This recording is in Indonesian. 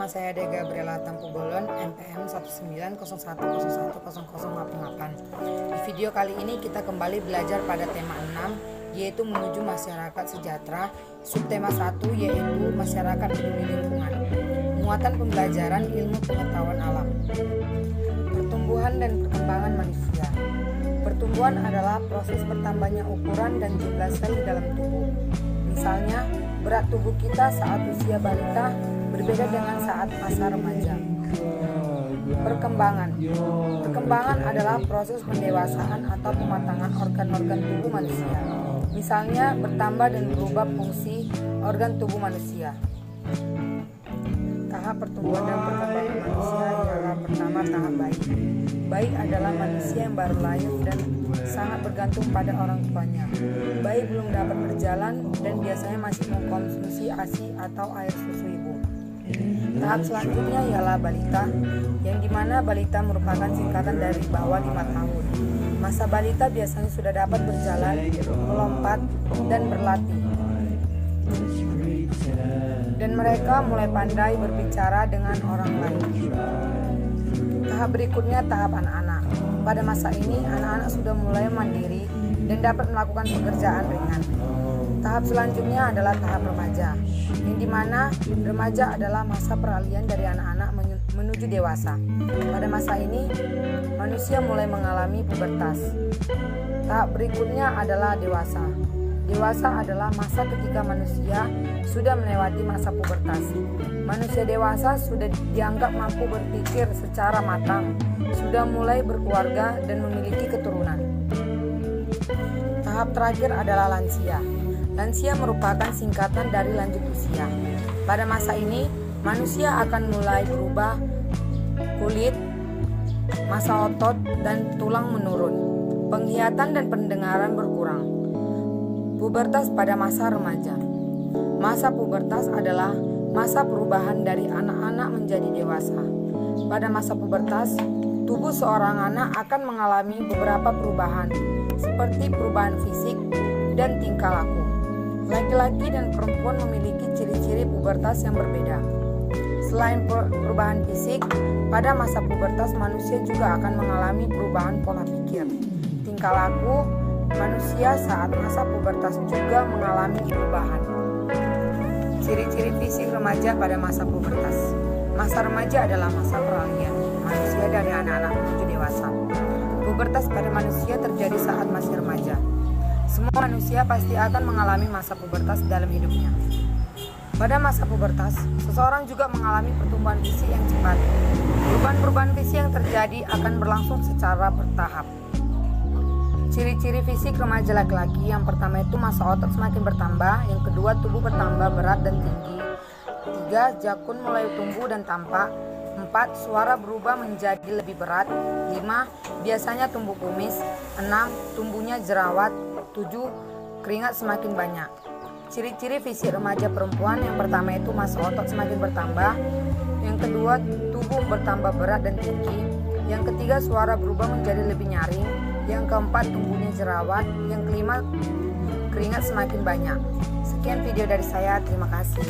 Nama saya De Gabriela Tampubolon, NPM 19010100088. Di video kali ini kita kembali belajar pada tema 6, yaitu menuju masyarakat sejahtera. Subtema 1 yaitu masyarakat peduli lingkungan. Muatan pembelajaran ilmu pengetahuan alam. Pertumbuhan dan perkembangan manusia. Pertumbuhan adalah proses bertambahnya ukuran dan jumlah sel di dalam tubuh. Misalnya, berat tubuh kita saat usia balita berbeda dengan saat masa remaja. Perkembangan adalah proses pendewasaan atau pematangan organ-organ tubuh manusia. Misalnya, bertambah dan berubah fungsi organ tubuh manusia. Tahap pertumbuhan dan perkembangan manusia ialah pertama tahap bayi. Bayi adalah manusia yang baru lahir dan sangat bergantung pada orang tuanya. Bayi belum dapat berjalan dan biasanya masih mengkonsumsi ASI atau air susu ibu. Tahap selanjutnya ialah balita, yang dimana balita merupakan singkatan dari bawah 5 tahun. Masa balita biasanya sudah dapat berjalan, melompat, dan berlatih. Dan mereka mulai pandai berbicara dengan orang lain. Tahap berikutnya tahap anak-anak. Pada masa ini, anak-anak sudah mulai mandiri dan dapat melakukan pekerjaan ringan. Tahap selanjutnya adalah tahap remaja, yang dimana remaja adalah masa peralihan dari anak-anak menuju dewasa. Pada masa ini, manusia mulai mengalami pubertas. Tahap berikutnya adalah dewasa. Dewasa adalah masa ketika manusia sudah melewati masa pubertas. Manusia dewasa sudah dianggap mampu berpikir secara matang, sudah mulai berkeluarga dan memiliki keturunan. Tahap terakhir adalah lansia. Lansia merupakan singkatan dari lanjut usia. Pada masa ini, manusia akan mulai berubah kulit, massa otot, dan tulang menurun. Penglihatan dan pendengaran berkurang. Pubertas pada masa remaja. Masa pubertas adalah masa perubahan dari anak-anak menjadi dewasa. Pada masa pubertas, tubuh seorang anak akan mengalami beberapa perubahan, seperti perubahan fisik dan tingkah laku. Laki-laki dan perempuan memiliki ciri-ciri pubertas yang berbeda. Selain perubahan fisik, pada masa pubertas manusia juga akan mengalami perubahan pola pikir. Tingkah laku manusia saat masa pubertas juga mengalami perubahan. Ciri-ciri fisik remaja pada masa pubertas. Masa remaja adalah masa peralihan manusia dari anak-anak menuju dewasa. Pubertas pada manusia terjadi saat masih remaja. Semua manusia pasti akan mengalami masa pubertas dalam hidupnya. Pada masa pubertas, seseorang juga mengalami pertumbuhan fisik yang cepat. Perubahan-perubahan fisik yang terjadi akan berlangsung secara bertahap. Ciri-ciri fisik remaja laki-laki, yang pertama itu massa otot semakin bertambah, yang kedua tubuh bertambah berat dan tinggi, 3 jakun mulai tumbuh dan tampak, 4 suara berubah menjadi lebih berat, 5 biasanya tumbuh kumis, 6 tumbuhnya jerawat, 7 keringat semakin banyak. Ciri-ciri fisik remaja perempuan, yang pertama itu massa otot semakin bertambah, yang kedua tubuh bertambah berat dan tinggi, yang ketiga suara berubah menjadi lebih nyaring, yang keempat tumbuhnya jerawat, yang kelima keringat semakin banyak. Sekian video dari saya, terima kasih.